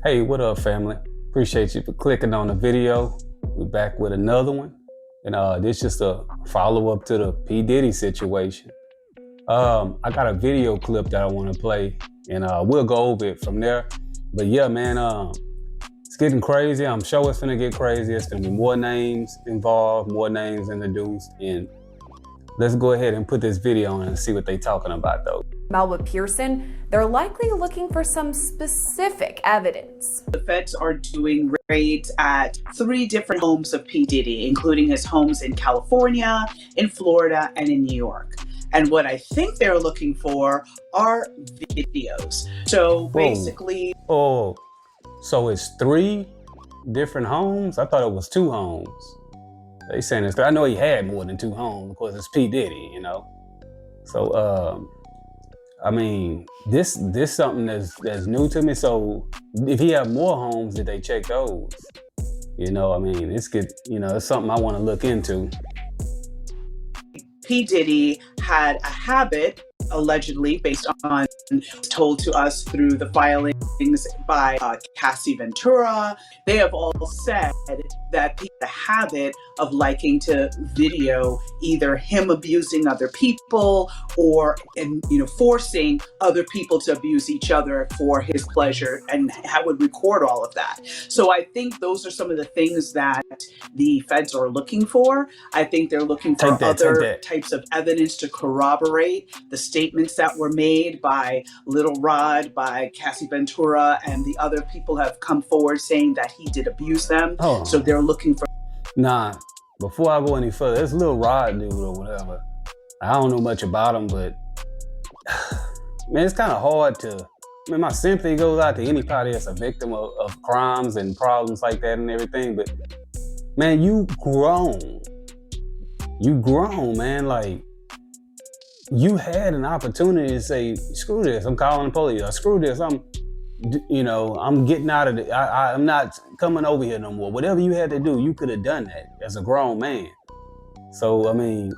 Hey, what up, family? Appreciate you for clicking on the video. We're back with another one. And this is just a follow-up to the P Diddy situation. I got a video clip that I want to play, and we'll go over it from there. But yeah, man, it's getting crazy. I'm sure it's gonna get crazy. It's gonna be more names involved, more names introduced, and let's go ahead and put this video on and see what they're talking about, though. Melba Pearson, they're likely looking for some specific evidence. The feds are doing raids at 3 different homes of P Diddy, including his homes in California, in Florida, and in New York. And what I think they're looking for are videos. So basically... Oh, so it's 3 different homes? I thought it was 2 homes. They saying it's 3. I know he had more than 2 homes because it's P Diddy, you know. So, I mean, this something that's new to me. So if he have more homes, did they check those? You know, I mean, it's something I want to look into. P Diddy had a habit, allegedly, based on told to us through the filings by Cassie Ventura. They have all said that he had a habit of liking to video either him abusing other people or forcing other people to abuse each other for his pleasure, and would record all of that. So I think those are some of the things that the feds are looking for. I think they're looking for other types of evidence to corroborate the statements that were made by Little Rod, by Cassie Ventura, and the other people have come forward saying that he did abuse them. Oh. So they're looking for... Nah, before I go any further, this Little Rod dude or whatever, I don't know much about him, but man, it's kind of hard to... I mean, my sympathy goes out to anybody that's a victim of crimes and problems like that and everything, but man, you grown. You grown, man. Like, you had an opportunity to say, screw this, I'm calling the police, or screw this, I'm getting out of it. I'm not coming over here no more. Whatever you had to do, you could have done that as a grown man. So, I mean,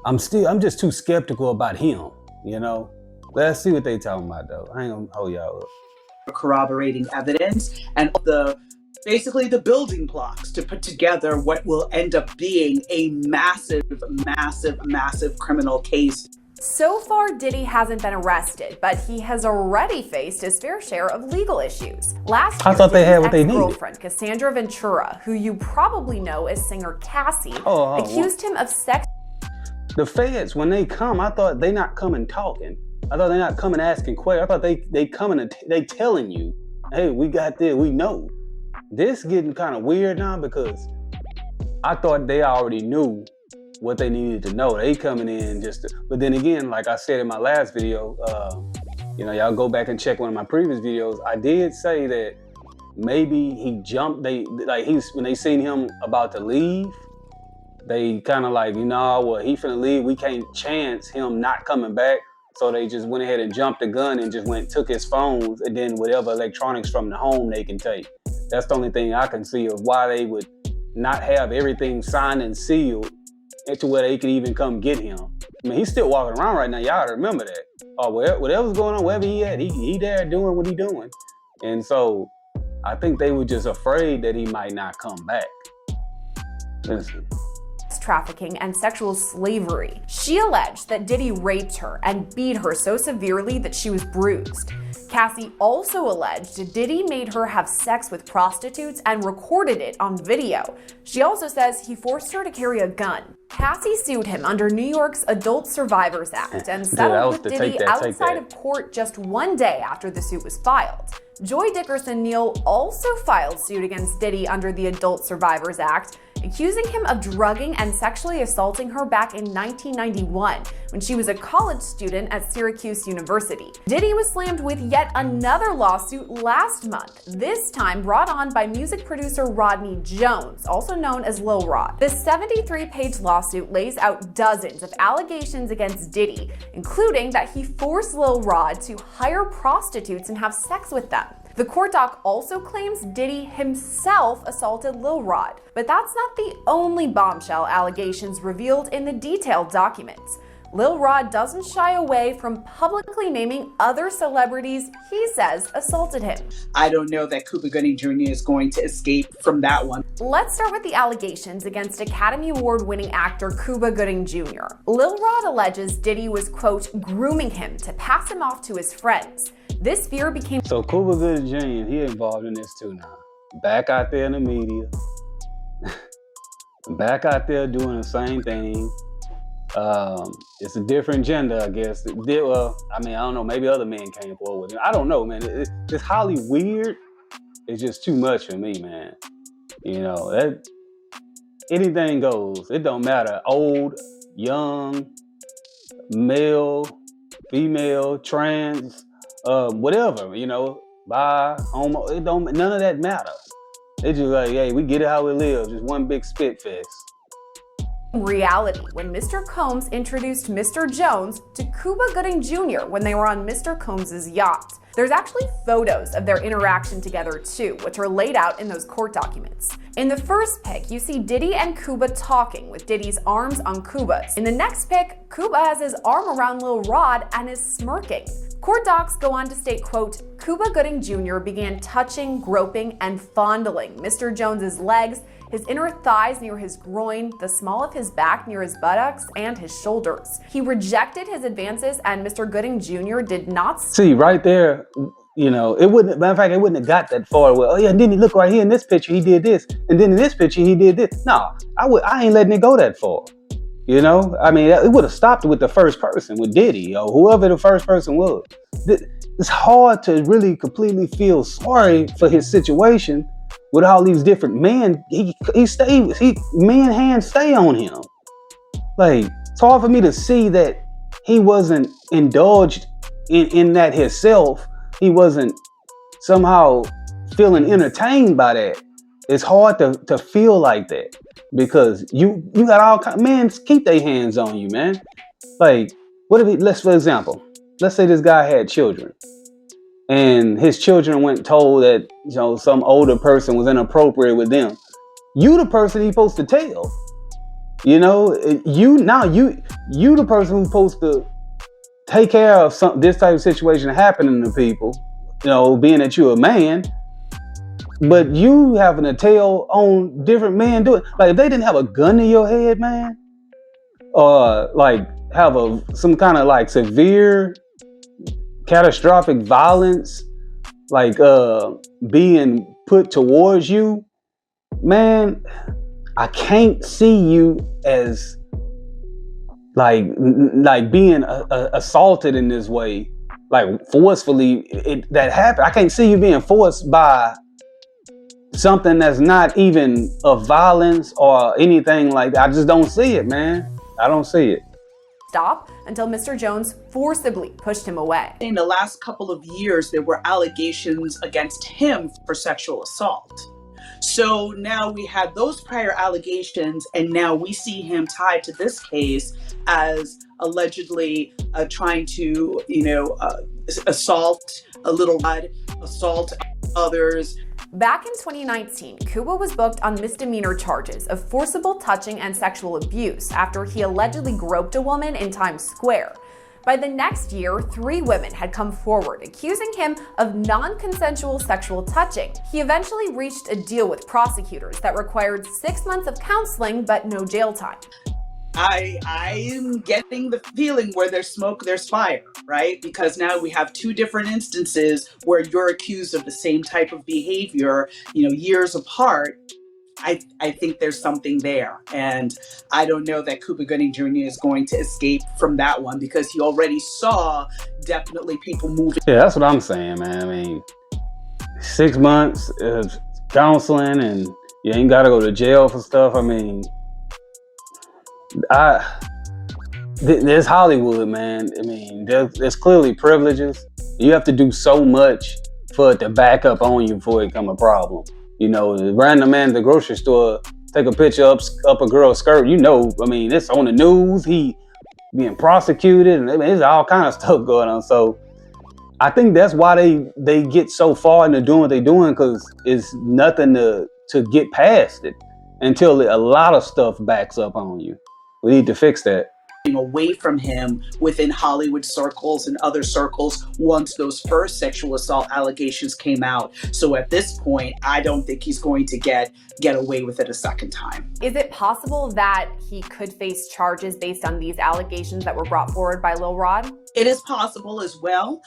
I'm just too skeptical about him, you know? Let's see what they talking about, though. I ain't gonna hold y'all up. Corroborating evidence and basically the building blocks to put together what will end up being a massive, massive, massive criminal case. So far, Diddy hasn't been arrested, but he has already faced his fair share of legal issues. Last year, I thought they had what they needed. Ex-girlfriend Cassandra Ventura, who you probably know as singer Cassie, accused him of sex. The feds, when they come, I thought they not coming talking. I thought they not coming asking questions. I thought they coming and they telling you, hey, we got this, we know. This getting kind of weird now because I thought they already knew what they needed to know. They coming in but then again, like I said in my last video, y'all go back and check one of my previous videos. I did say that maybe he jumped. When they seen him about to leave, they kind of like, he finna leave. We can't chance him not coming back. So they just went ahead and jumped the gun and just took his phones and then whatever electronics from the home they can take. That's the only thing I can see of why they would not have everything signed and sealed into where they could even come get him. I mean, he's still walking around right now. Y'all gotta remember that. Whatever's going on, wherever he at, he there doing what he doing. And so I think they were just afraid that he might not come back. Listen. Trafficking and sexual slavery. She alleged that Diddy raped her and beat her so severely that she was bruised. Cassie also alleged Diddy made her have sex with prostitutes and recorded it on video. She also says he forced her to carry a gun. Cassie sued him under New York's Adult Survivors Act and settled with Diddy outside of court just 1 day after the suit was filed. Joy Dickerson-Neal also filed suit against Diddy under the Adult Survivors Act, accusing him of drugging and sexually assaulting her back in 1991 when she was a college student at Syracuse University. Diddy was slammed with yet another lawsuit last month, this time brought on by music producer Rodney Jones, also known as Lil Rod. The 73-page lawsuit lays out dozens of allegations against Diddy, including that he forced Lil Rod to hire prostitutes and have sex with them. The court doc also claims Diddy himself assaulted Lil Rod, but that's not the only bombshell allegations revealed in the detailed documents. Lil Rod doesn't shy away from publicly naming other celebrities he says assaulted him. I don't know that Cuba Gooding Jr. is going to escape from that one. Let's start with the allegations against Academy Award-winning actor Cuba Gooding Jr. Lil Rod alleges Diddy was, quote, grooming him to pass him off to his friends. This fear became... So Cuba Gooding Jr., he involved in this too now. Back out there in the media. Back out there doing the same thing. It's a different gender, I guess. Well, I mean, I don't know. Maybe other men came forward with him. I don't know, man. It's highly weird. It's just too much for me, man. You know, that anything goes. It don't matter. Old, young, male, female, trans, whatever. You know, bi, homo. It don't. None of that matters. It's just like, hey, we get it how we live. Just one big spit fest. Reality when Mr. Combs introduced Mr. Jones to Cuba Gooding Jr. when they were on Mr. Combs' yacht. There's actually photos of their interaction together too, which are laid out in those court documents. In the first pic, you see Diddy and Cuba talking with Diddy's arms on Cuba's. In the next pic, Cuba has his arm around Lil Rod and is smirking. Court docs go on to state, quote, Cuba Gooding Jr. began touching, groping, and fondling Mr. Jones's legs, his inner thighs near his groin, the small of his back near his buttocks, and his shoulders. He rejected his advances, and Mr. Gooding Jr. did not see right there. You know, it wouldn't. Matter of fact, it wouldn't have got that far. Well, oh yeah, and then he look right here in this picture, he did this, and then in this picture, he did this. No, I ain't letting it go that far. You know, I mean, it would have stopped with the first person, with Diddy or whoever the first person was. It's hard to really completely feel sorry for his situation with all these different men. Men hands stay on him. Like, it's hard for me to see that he wasn't indulged in that himself. He wasn't somehow feeling entertained by that. It's hard to feel like that because you got all kinds of men keep their hands on you, man. Like, what if for example, let's say this guy had children and his children went told that, you know, some older person was inappropriate with them. You the person he's supposed to tell. You know, you the person who's supposed to take care of this type of situation happening to people, you know, being that you're a man. But you having to tell on different men do it. Like, if they didn't have a gun to your head, man, or like have some kind of like severe catastrophic violence, like being put towards you, man, I can't see you as like being assaulted in this way, like forcefully. That happened. I can't see you being forced by something that's not even of violence or anything like that. I just don't see it, man. I don't see it. Stop until Mr. Jones forcibly pushed him away. In the last couple of years, there were allegations against him for sexual assault. So now we have those prior allegations, and now we see him tied to this case as allegedly trying to, assault a little Rod, assault others. Back in 2019, Cuba was booked on misdemeanor charges of forcible touching and sexual abuse after he allegedly groped a woman in Times Square. By the next year, 3 women had come forward accusing him of non-consensual sexual touching. He eventually reached a deal with prosecutors that required 6 months of counseling but no jail time. I am getting the feeling where there's smoke, there's fire, right? Because now we have 2 different instances where you're accused of the same type of behavior, years apart. I think there's something there. And I don't know that Cuba Gooding Jr. is going to escape from that one because he already saw definitely people moving. Yeah, that's what I'm saying, man. I mean, 6 months of counseling and you ain't got to go to jail for stuff. I mean, there's Hollywood, man. I mean, there's clearly privileges. You have to do so much for it to back up on you before it become a problem. The random man at the grocery store take a picture up a girl's skirt. I mean, it's on the news. He being prosecuted, and there's all kind of stuff going on. So I think that's why they get so far into doing what they're doing, because it's nothing to get past it until a lot of stuff backs up on you. We need to fix that. away from him within Hollywood circles and other circles once those first sexual assault allegations came out. So at this point, I don't think he's going to get away with it a second time. Is it possible that he could face charges based on these allegations that were brought forward by Lil Rod? It is possible as well.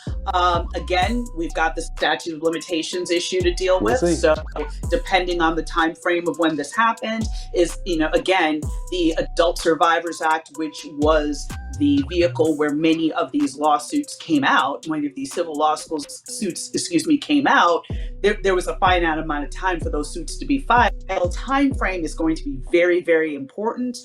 Again, we've got the statute of limitations issue to deal with. So depending on the time frame of when this happened is, again, the Adult Survivors Act, which was the vehicle where many of these lawsuits came out, many of these civil suits came out, there was a finite amount of time for those suits to be filed. The time frame is going to be very, very important.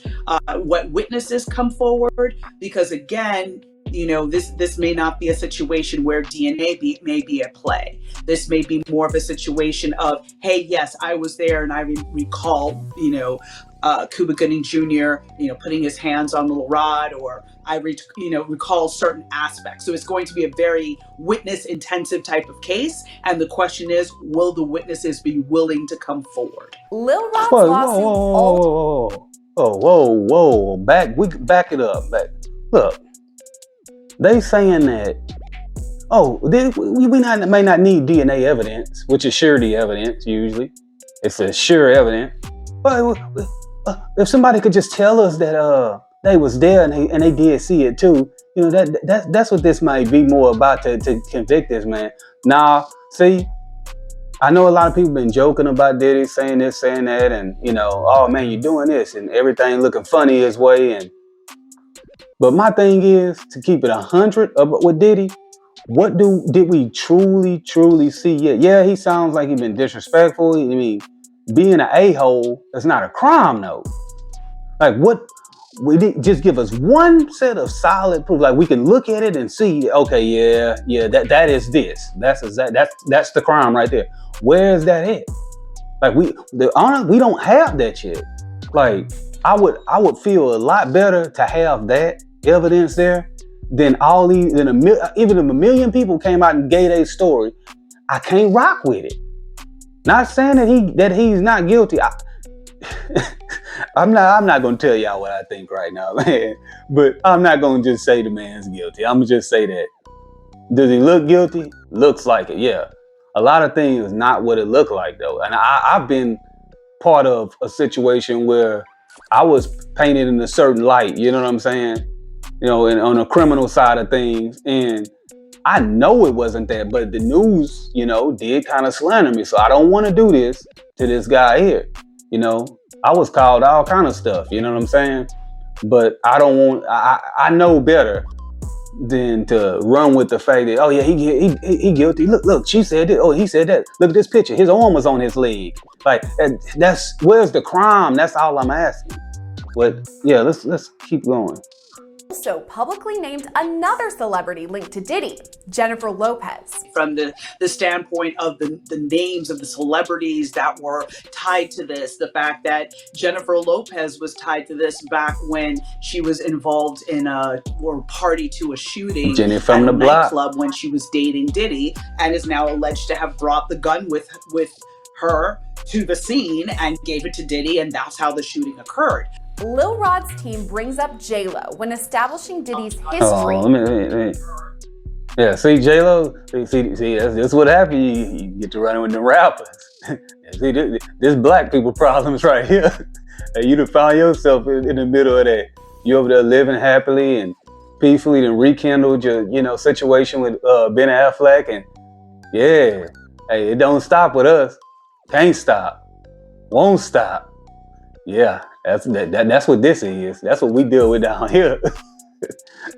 What witnesses come forward, because again, this may not be a situation where DNA may be at play. This may be more of a situation of, hey, yes, I was there and I recall, Cuba Gooding Jr., putting his hands on Lil Rod, or I recall certain aspects. So it's going to be a very witness-intensive type of case. And the question is, will the witnesses be willing to come forward? Lil Rod's lawsuit. Whoa. Back it up. Look. They saying that, we may not need DNA evidence, which is surety evidence usually. It's a sure evidence. But if somebody could just tell us that they was there and they did see it too, that's what this might be more about to convict this man. Now, see, I know a lot of people been joking about Diddy, saying this, saying that, and oh man, you're doing this and everything looking funny his way. But my thing is to keep it 100 with Diddy. What did we truly see yet? Yeah, he sounds like he's been disrespectful. I mean, being an a-hole is not a crime, though. Like, what? We did just give us one set of solid proof. Like, we can look at it and see. Okay, yeah, that is this. That's the crime right there. Where is that at? Like, we don't have that yet. Like, I would feel a lot better to have that evidence there than even if a million people came out and gave their story. I can't rock with it. Not saying that he's not guilty. I'm not gonna tell y'all what I think right now, man. But I'm not gonna just say the man's guilty. I'm gonna just say that. Does he look guilty? Looks like it, yeah. A lot of things is not what it looked like though. And I've been part of a situation where I was painted in a certain light, you know what I'm saying? And on a criminal side of things. And I know it wasn't that, but the news, did kind of slander me. So I don't want to do this to this guy here. I was called all kind of stuff, you know what I'm saying? But I know better than to run with the fact that, oh yeah, he guilty. Look, she said this. Oh, he said that. Look at this picture. His arm was on his leg. Like, where's the crime? That's all I'm asking. But yeah, let's keep going. Also publicly named another celebrity linked to Diddy, Jennifer Lopez. From the standpoint of the names of the celebrities that were tied to this, the fact that Jennifer Lopez was tied to this back when she was involved in or party to a shooting Jenny from at the a block nightclub when she was dating Diddy, and is now alleged to have brought the gun with her to the scene and gave it to Diddy, and that's how the shooting occurred. Lil Rod's team brings up J-Lo when establishing Diddy's history. Yeah, see, J-Lo, see, that's what happened. You get to running with the rappers. See, this black people problems right here. You done found yourself in the middle of that. You over there living happily and peacefully, and rekindled your, situation with Ben Affleck, and yeah, hey, it don't stop with us. Can't stop. Won't stop. Yeah, that's what this is. That's what we deal with down here.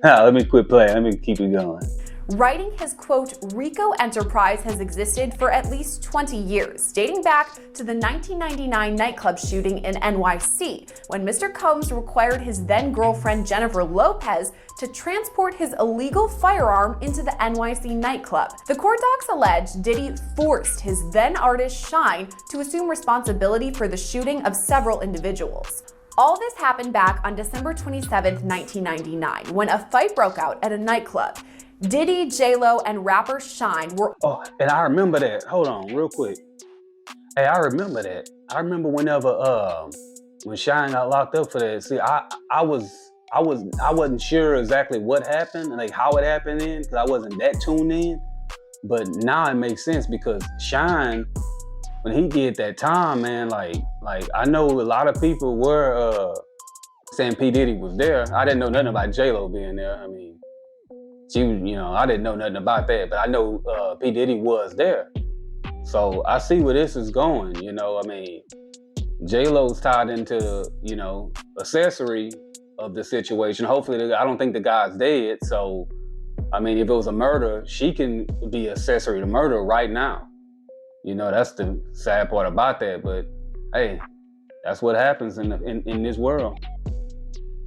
Now, let me quit playing. Let me keep it going. Writing his quote, Rico enterprise has existed for at least 20 years, dating back to the 1999 nightclub shooting in NYC, when Mr. Combs required his then-girlfriend Jennifer Lopez to transport his illegal firearm into the NYC nightclub. The court docs allege Diddy forced his then-artist Shine to assume responsibility for the shooting of several individuals. All this happened back on December 27, 1999, when a fight broke out at a nightclub. Diddy, J-Lo, and rapper Shine were... Oh, and I remember that. Hold on, real quick. Hey, I remember that. I remember when Shine got locked up for that. See, I I wasn't sure exactly what happened and like how it happened because I wasn't that tuned in. But now it makes sense because Shine, when he did that time, man, like I know a lot of people were saying P Diddy was there. I didn't know nothing about J-Lo being there. I mean, she was, I didn't know nothing about that, but I know P Diddy was there. So I see where this is going. I mean, J-Lo's tied into accessory of the situation. Hopefully, I don't think the guy's dead. So, I mean, if it was a murder, she can be accessory to murder right now. That's the sad part about that. But hey, that's what happens in this world.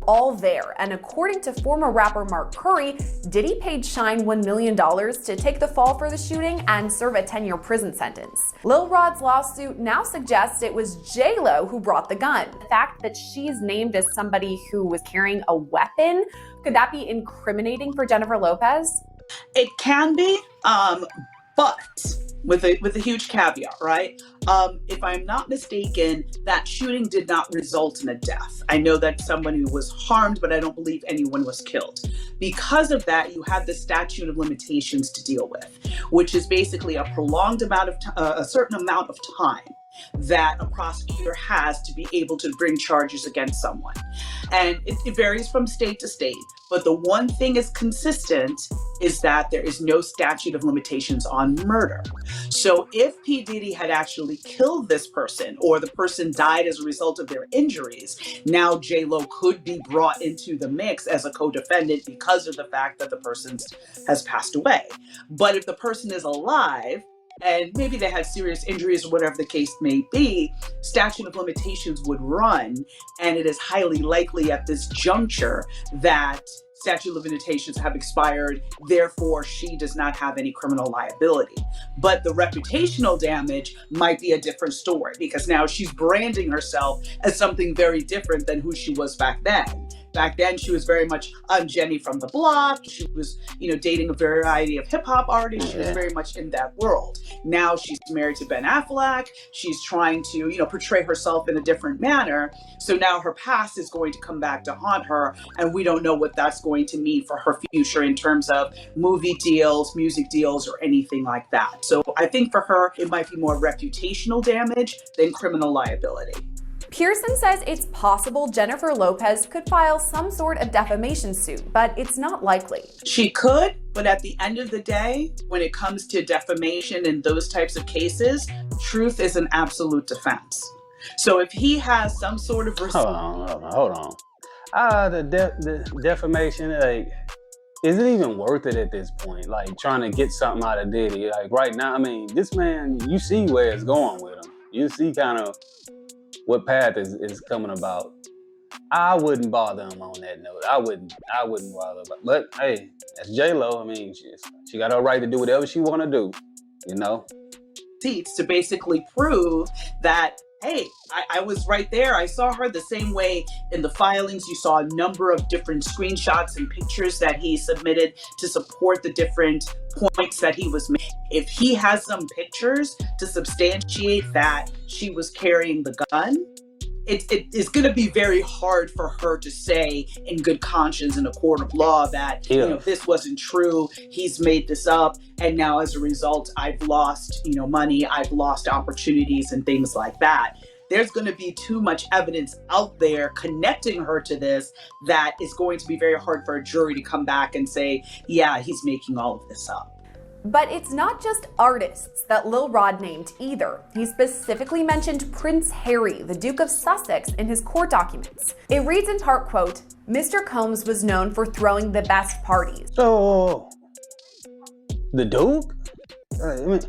All there, and according to former rapper Mark Curry, Diddy paid Shine $1 million to take the fall for the shooting and serve a 10-year prison sentence. Lil Rod's lawsuit now suggests it was J-Lo who brought the gun. The fact that she's named as somebody who was carrying a weapon, could that be incriminating for Jennifer Lopez? It can be, but with a huge caveat, right? If I'm not mistaken, that shooting did not result in a death. I know that someone was harmed, but I don't believe anyone was killed. Because of that, you have the statute of limitations to deal with, which is basically a prolonged amount of a certain amount of time that a prosecutor has to be able to bring charges against someone. And it varies from state to state. But the one thing is consistent is that there is no statute of limitations on murder. So if P. Diddy had actually killed this person or the person died as a result of their injuries, now J-Lo could be brought into the mix as a co-defendant because of the fact that the person has passed away. But if the person is alive, and maybe they had serious injuries or whatever the case may be, statute of limitations would run, and it is highly likely at this juncture that statute of limitations have expired, therefore she does not have any criminal liability. But the reputational damage might be a different story because now she's branding herself as something very different than who she was back then. Back then, she was very much Jenny from the block. She was, dating a variety of hip hop artists. She was very much in that world. Now she's married to Ben Affleck. She's trying to, portray herself in a different manner. So now her past is going to come back to haunt her. And we don't know what that's going to mean for her future in terms of movie deals, music deals, or anything like that. So I think for her, it might be more reputational damage than criminal liability. Pearson says it's possible Jennifer Lopez could file some sort of defamation suit, but it's not likely. She could, but at the end of the day, when it comes to defamation and those types of cases, truth is an absolute defense. So if he has some sort of... Hold on. The defamation, is it even worth it at this point? Like, trying to get something out of Diddy. Like, right now, I mean, this man, you see where it's going with him. You see kind of what path is coming about. I wouldn't bother him on that note. I wouldn't bother. But hey, that's J-Lo. I mean, she got her right to do whatever she want to do, To basically prove that, hey, I was right there. I saw her the same way in the filings. You saw a number of different screenshots and pictures that he submitted to support the different points that he was making. If he has some pictures to substantiate that she was carrying the gun, it is going to be very hard for her to say in good conscience in a court of law that this wasn't true. He's made this up, and now as a result, I've lost money, I've lost opportunities, and things like that. There's going to be too much evidence out there connecting her to this that is going to be very hard for a jury to come back and say, yeah, he's making all of this up. But it's not just artists that Lil Rod named either. He specifically mentioned Prince Harry, the Duke of Sussex, in his court documents. It reads in part, quote, Mr. Combs was known for throwing the best parties. So, the Duke? I mean,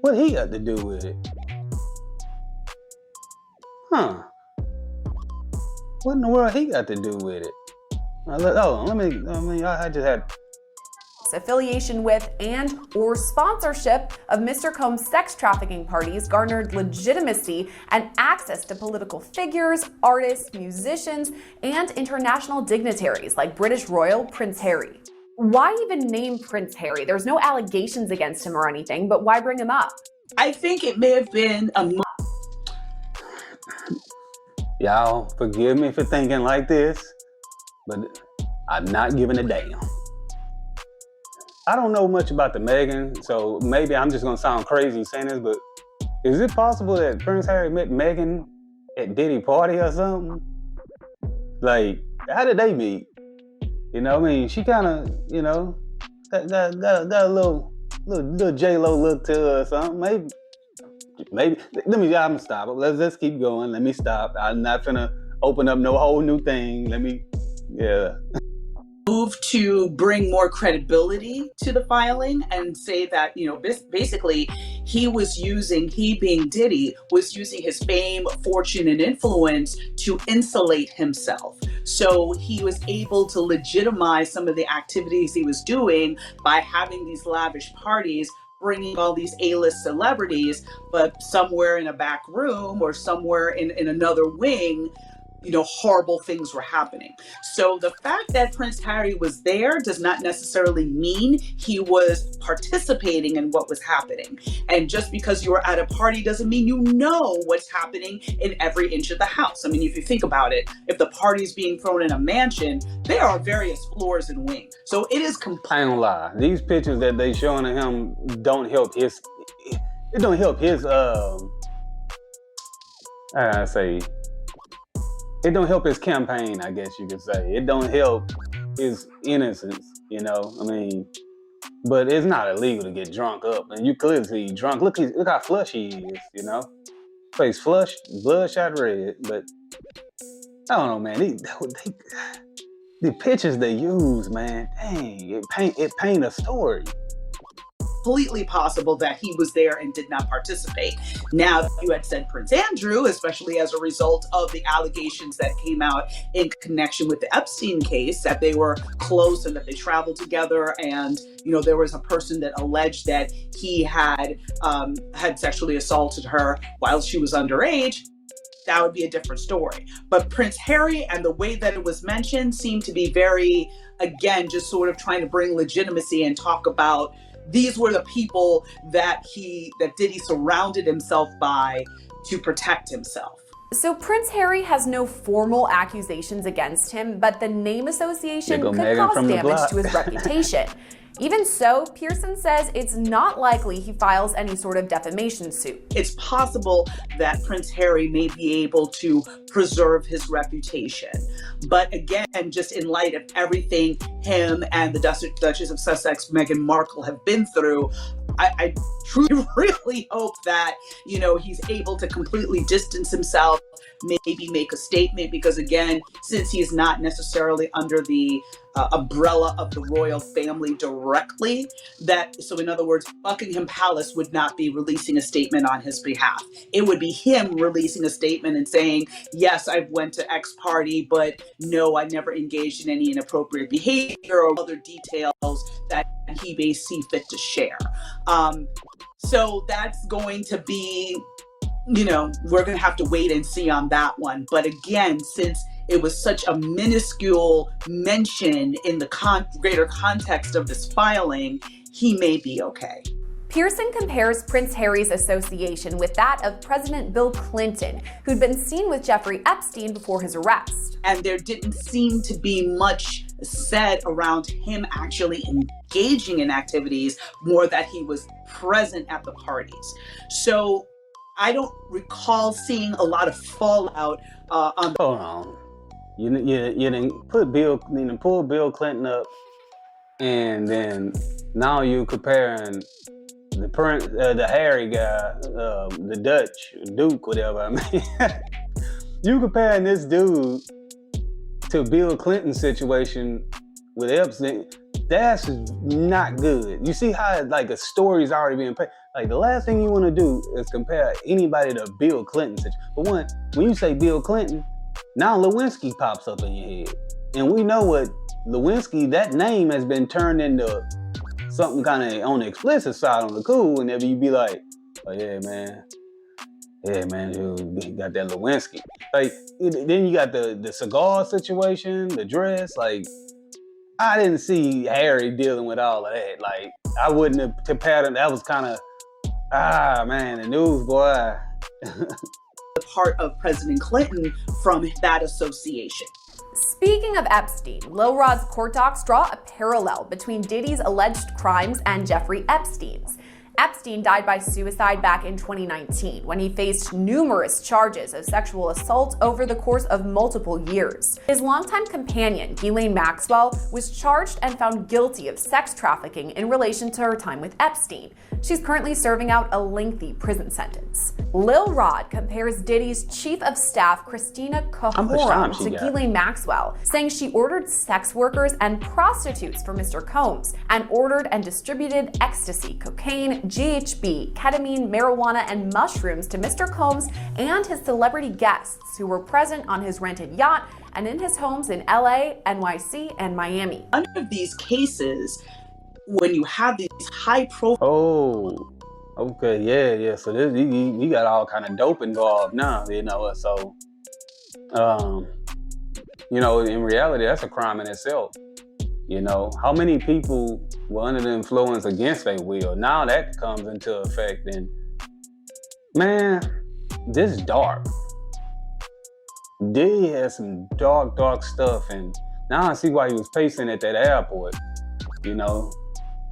what he got to do with it? Huh. What in the world he got to do with it? I just had... Affiliation with and or sponsorship of Mr. Combs' sex trafficking parties garnered legitimacy and access to political figures, artists, musicians, and international dignitaries like British royal Prince Harry. Why even name Prince Harry? There's no allegations against him or anything, but why bring him up? I think it may have been Y'all forgive me for thinking like this. but I'm not giving a damn. I don't know much about the Meghan, so maybe I'm just gonna sound crazy saying this, but is it possible that Prince Harry met Meghan at Diddy party or something? Like, how did they meet? You know, I mean, she kind of, you know, got a little J-Lo look to her or something. Maybe. I'm gonna stop. Let's keep going. Let me stop. I'm not gonna open up no whole new thing. Move to bring more credibility to the filing and say that, you know, basically he being Diddy, was using his fame, fortune, and influence to insulate himself. So he was able to legitimize some of the activities he was doing by having these lavish parties, bringing all these A-list celebrities, but somewhere in a back room or somewhere in another wing, you know, horrible things were happening. So the fact that Prince Harry was there does not necessarily mean he was participating in what was happening. And just because you were at a party doesn't mean you know what's happening in every inch of the house. I mean, if you think about it, if the party's being thrown in a mansion, there are various floors and wings. So it is I ain't gonna lie. These pictures that they showing of him don't help his. It don't help his. It don't help his campaign, I guess you could say. It don't help his innocence, you know? I mean, but it's not illegal to get drunk up. And you clearly see drunk. Look how flush he is, you know? Face flushed, bloodshot red. But I don't know, man. The pictures they use, man, dang, it paint a story. Completely possible that he was there and did not participate. Now, you had said Prince Andrew, especially as a result of the allegations that came out in connection with the Epstein case, that they were close and that they traveled together, and you know there was a person that alleged that he had sexually assaulted her while she was underage. That would be a different story. But Prince Harry and the way that it was mentioned seemed to be very, again, just sort of trying to bring legitimacy and talk about these were the people that Diddy surrounded himself by to protect himself. So Prince Harry has no formal accusations against him, but the name association could cause damage to his reputation. Even so, Pearson says it's not likely he files any sort of defamation suit. It's possible that Prince Harry may be able to preserve his reputation. But again, just in light of everything him and the Duchess of Sussex, Meghan Markle, have been through, I truly really hope that, you know, he's able to completely distance himself, maybe make a statement, because again, since he is not necessarily under the umbrella of the royal family directly, so in other words, Buckingham Palace would not be releasing a statement on his behalf. It would be him releasing a statement and saying, yes, I went to X party, but no, I never engaged in any inappropriate behavior or other details that he may see fit to share. So that's going to be, you know, we're going to have to wait and see on that one. But again, since it was such a minuscule mention in the greater context of this filing, he may be okay. Pearson compares Prince Harry's association with that of President Bill Clinton, who'd been seen with Jeffrey Epstein before his arrest. And there didn't seem to be much said around him actually engaging in activities, more that he was present at the parties. So I don't recall seeing a lot of fallout on. Hold on. You didn't pull Bill Clinton up, and then now you comparing the Harry guy, the Duke, whatever. I mean, you comparing this dude to Bill Clinton's situation with Epstein. That's not good. You see how like a story's already being paid. Like the last thing you want to do is compare anybody to Bill Clinton. But when you say Bill Clinton, now Lewinsky pops up in your head. And we know what Lewinsky, that name has been turned into something kind of on the explicit side, on the cool. And then you be like, oh yeah, man, you got that Lewinsky. Like, then you got the cigar situation, the dress. Like, I didn't see Harry dealing with all of that. Like, I wouldn't have compared him. That was kind of, the news, boy. Part of President Clinton from that association. Speaking of Epstein, Lil Rod's court docs draw a parallel between Diddy's alleged crimes and Jeffrey Epstein's. Epstein died by suicide back in 2019 when he faced numerous charges of sexual assault over the course of multiple years. His longtime companion, Ghislaine Maxwell, was charged and found guilty of sex trafficking in relation to her time with Epstein. She's currently serving out a lengthy prison sentence. Lil Rod compares Diddy's chief of staff, Christina Cahoon, to Ghislaine Maxwell, saying she ordered sex workers and prostitutes for Mr. Combs and ordered and distributed ecstasy, cocaine, GHB, ketamine, marijuana, and mushrooms to Mr. Combs and his celebrity guests who were present on his rented yacht and in his homes in LA, NYC, and Miami. Under these cases, when you have these high profile. Oh, okay, yeah. So this, you got all kind of dope involved now, So, in reality, that's a crime in itself. How many people were under the influence against their will? Now that comes into effect, and man, this is dark. Diddy has some dark stuff, and now I see why he was pacing at that airport.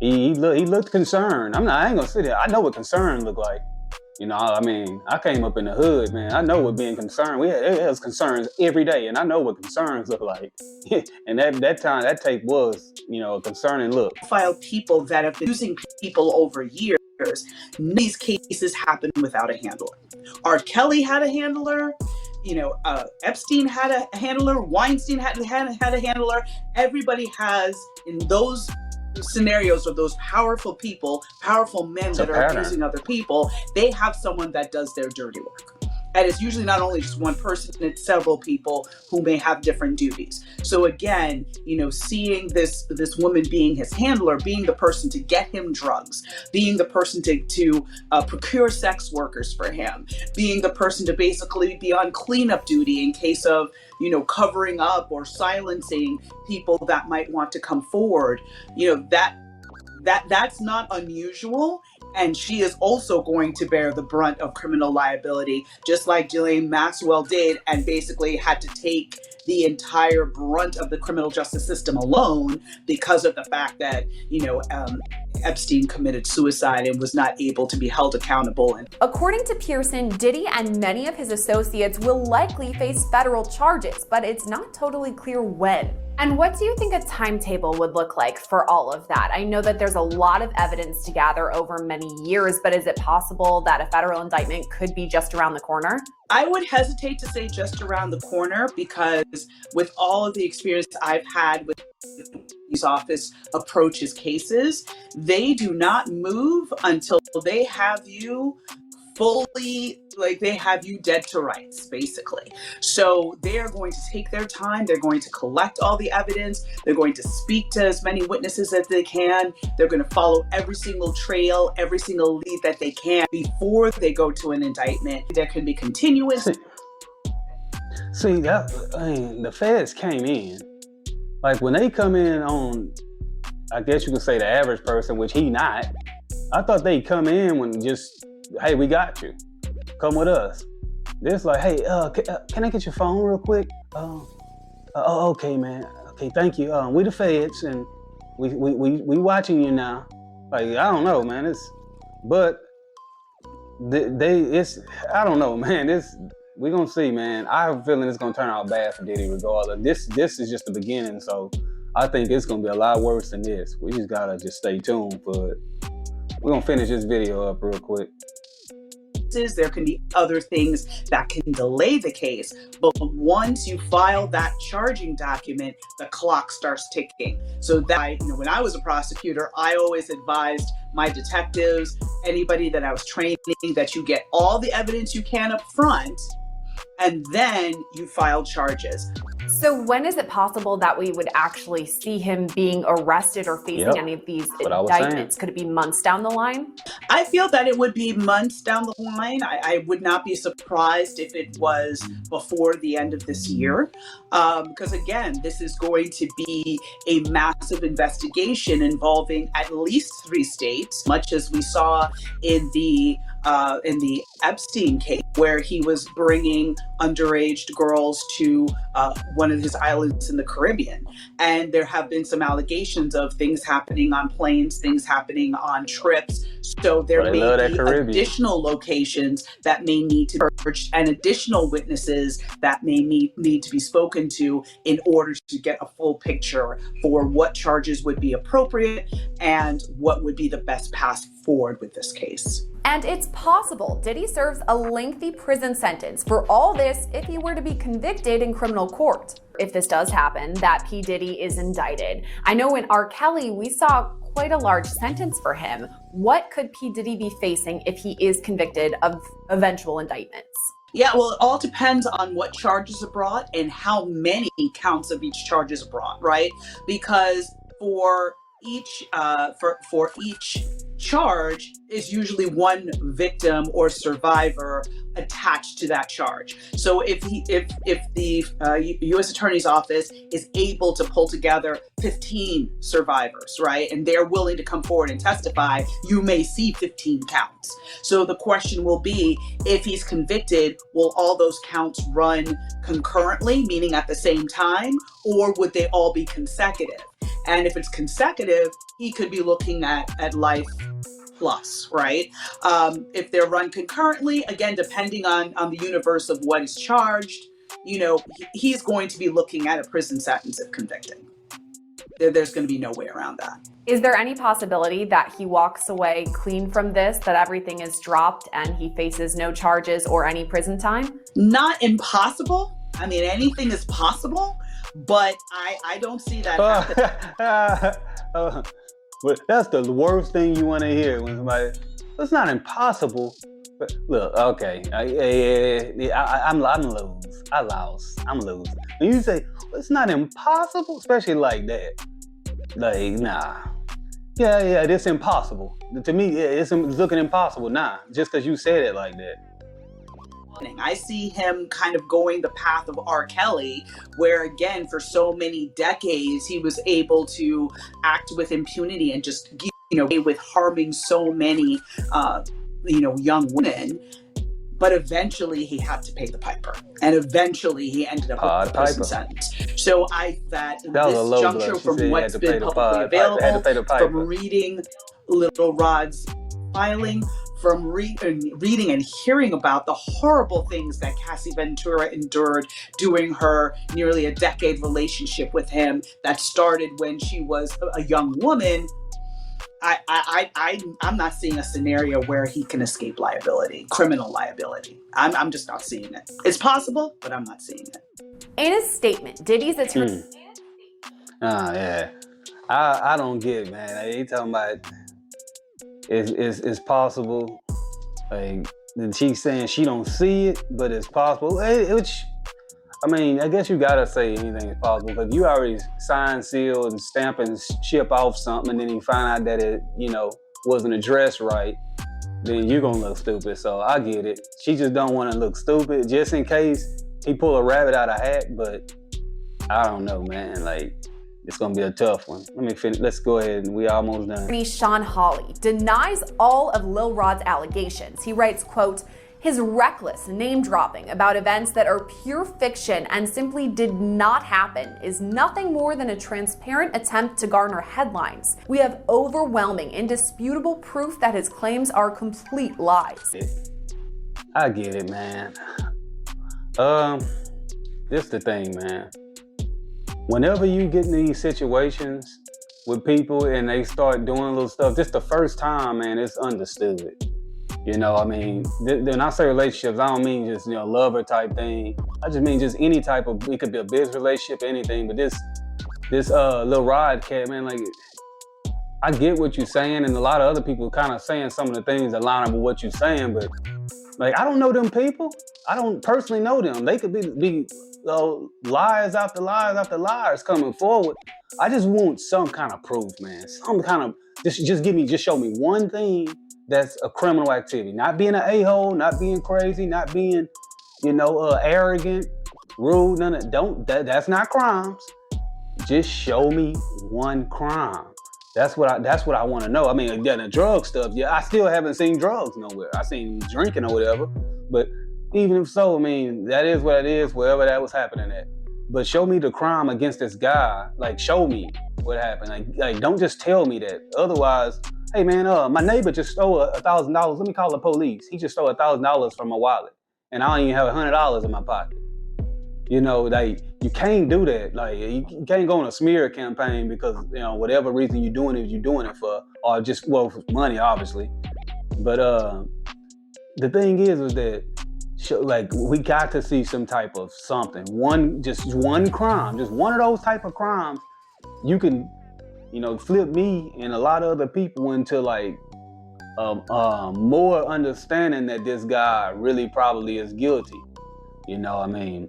He looked concerned. I ain't gonna sit here. I know what concern look like. I came up in the hood, man. I know what being concerned. It has concerns every day, and I know what concerns look like. And that tape was, a concerning look. Profile people that have been using people over years. These cases happen without a handler. R. Kelly had a handler. Epstein had a handler. Weinstein had a handler. Everybody has, in those scenarios of those powerful people, powerful men that are abusing other people, they have someone that does their dirty work. And it's usually not only just one person, it's several people who may have different duties. So again, seeing this woman being his handler, being the person to get him drugs, being the person to procure sex workers for him, being the person to basically be on cleanup duty in case of, covering up or silencing people that might want to come forward, that's not unusual. And she is also going to bear the brunt of criminal liability, just like Ghislaine Maxwell did, and basically had to take the entire brunt of the criminal justice system alone because of the fact that, Epstein committed suicide and was not able to be held accountable. According to Pearson, Diddy and many of his associates will likely face federal charges, but it's not totally clear when. And what do you think a timetable would look like for all of that? I know that there's a lot of evidence to gather over many years, but is it possible that a federal indictment could be just around the corner? I would hesitate to say just around the corner, because with all of the experience I've had with these office approaches cases, they do not move until they have you fully, they have you dead to rights, basically. So they are going to take their time. They're going to collect all the evidence. They're going to speak to as many witnesses as they can. They're going to follow every single trail, every single lead that they can before they go to an indictment. There can be continuous. The feds came in. When they come in on, I guess you could say the average person, which he not, I thought they come in when just, hey, we got you. Come with us. This hey, can I get your phone real quick? Okay, man. Okay, thank you. We the feds, and we watching you now. I don't know, man. I don't know, man. We gonna see, man. I have a feeling it's gonna turn out bad for Diddy regardless. This is just the beginning, so I think it's gonna be a lot worse than this. We just gotta stay tuned for it. We're gonna finish this video up real quick. There can be other things that can delay the case, but once you file that charging document, the clock starts ticking. So that, when I was a prosecutor, I always advised my detectives, anybody that I was training, that you get all the evidence you can up front, and then you file charges. So when is it possible that we would actually see him being arrested or facing any of these indictments? Could it be months down the line? I feel that it would be months down the line. I would not be surprised if it was before the end of this year. Because again, this is going to be a massive investigation involving at least 3 states, much as we saw in the in the Epstein case, where he was bringing underage girls to one of his islands in the Caribbean. And there have been some allegations of things happening on planes, things happening on trips. So there may be additional locations that may need to be searched and additional witnesses that may need to be spoken to in order to get a full picture for what charges would be appropriate and what would be the best path forward with this case. And it's possible Diddy serves a lengthy prison sentence for all this if he were to be convicted in criminal court. If this does happen, that P Diddy is indicted. I know in R. Kelly, we saw quite a large sentence for him. What could P Diddy be facing if he is convicted of eventual indictments? Yeah, well, it all depends on what charges are brought and how many counts of each charge is brought, right? Because for each charge is usually one victim or survivor attached to that charge. So if the U.S. Attorney's Office is able to pull together 15 survivors, right, and they're willing to come forward and testify, you may see 15 counts. So the question will be, if he's convicted, will all those counts run concurrently, meaning at the same time, or would they all be consecutive? And if it's consecutive, he could be looking at life plus, right? If they're run concurrently, again, depending on the universe of what is charged, he's going to be looking at a prison sentence if convicted. There's going to be no way around that. Is there any possibility that he walks away clean from this, that everything is dropped and he faces no charges or any prison time? Not impossible. I mean, anything is possible, but I don't see that happening. Well, that's the worst thing you want to hear when somebody. It's not impossible. But look, okay, I'm lose. I lost. I'm losing. When you say it's not impossible, especially like that, like nah, yeah, it's impossible. To me, it's looking impossible. Nah, just because you said it like that. I see him kind of going the path of R. Kelly, where again, for so many decades, he was able to act with impunity and just, with harming so many, young women. But eventually he had to pay the piper. And eventually he ended up with a prison sentence. So that this juncture, from what's been publicly available, from reading Little Rod's filing, from reading and hearing about the horrible things that Cassie Ventura endured during her nearly a decade relationship with him that started when she was a young woman, I'm not seeing a scenario where he can escape liability, criminal liability. I'm just not seeing it. It's possible, but I'm not seeing it. In a statement, Diddy's attorney... yeah. I don't get it, man. He talking about... It's possible. Like, she's saying she don't see it, but it's possible. Which, I mean, I guess you gotta say anything is possible, because you already sign, seal, and stamp and ship off something, and then you find out that it, wasn't addressed right. Then you're gonna look stupid. So I get it. She just don't want to look stupid, just in case he pull a rabbit out of a hat. But I don't know, man. Like, it's gonna be a tough one. Let me finish. Let's go ahead, and we almost done. Attorney Sean Hawley denies all of Lil Rod's allegations. He writes, quote, his reckless name-dropping about events that are pure fiction and simply did not happen is nothing more than a transparent attempt to garner headlines. We have overwhelming, indisputable proof that his claims are complete lies. I get it, man. This the thing, man. Whenever you get in these situations with people and they start doing little stuff, just the first time, man, it's understood. I mean, when I say relationships, I don't mean just, lover type thing. I just mean just any type of, it could be a business relationship, anything. But this Lil Rod cat, man, like, I get what you're saying, and a lot of other people kind of saying some of the things that line up with what you're saying, but like, I don't know them people. I don't personally know them. They could be liars after liars after liars coming forward. I just want some kind of proof, man. Some kind of, just show me one thing that's a criminal activity. Not being an a-hole, not being crazy, not being, arrogant, rude, that's not crimes. Just show me one crime. That's what I want to know. I mean, yeah, the drug stuff. Yeah, I still haven't seen drugs nowhere. I seen drinking or whatever. But even if so, I mean, that is what it is. Wherever that was happening at. But show me the crime against this guy. Like, show me what happened. Like don't just tell me that. Otherwise, hey man, my neighbor just stole $1,000. Let me call the police. He just stole $1,000 from my wallet, and I don't even have $100 in my pocket. You know, like you can't do that. Like you can't go on a smear campaign because whatever reason you're doing it for, or just for money, obviously. But the thing is that like we got to see some type of something. Just one crime, just one of those type of crimes. You can, flip me and a lot of other people into like more understanding that this guy really probably is guilty. I mean.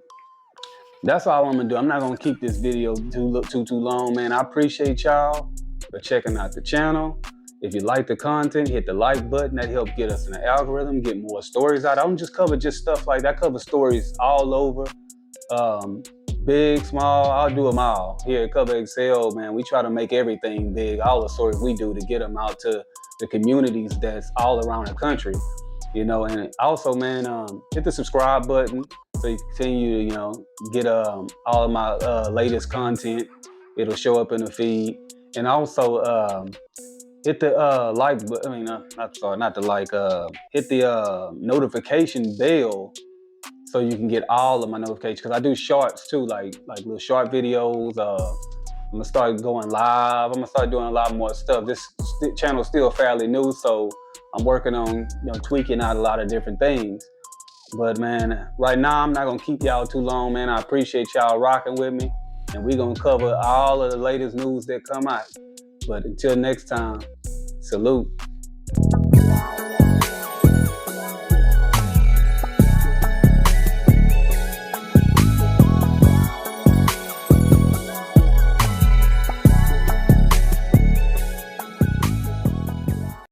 That's all I'm gonna do. I'm not gonna keep this video too long, man. I appreciate y'all for checking out the channel. If you like the content, hit the like button. That helps get us in the algorithm, get more stories out. I don't just cover stuff like that. I cover stories all over, big, small. I'll do them all. Here at Cover Excel, man, we try to make everything big. All the stories we do to get them out to the communities that's all around the country. And also, man, hit the subscribe button so you continue to, get all of my latest content. It'll show up in the feed. And also, hit the like button. I mean, not the like. Hit the notification bell so you can get all of my notifications. Because I do shorts too, like little short videos. I'm gonna start going live. I'm gonna start doing a lot more stuff. This channel's still fairly new, so I'm working on tweaking out a lot of different things. But man, right now I'm not gonna keep y'all too long, man. I appreciate y'all rocking with me, and we're gonna cover all of the latest news that come out. But until next time, salute.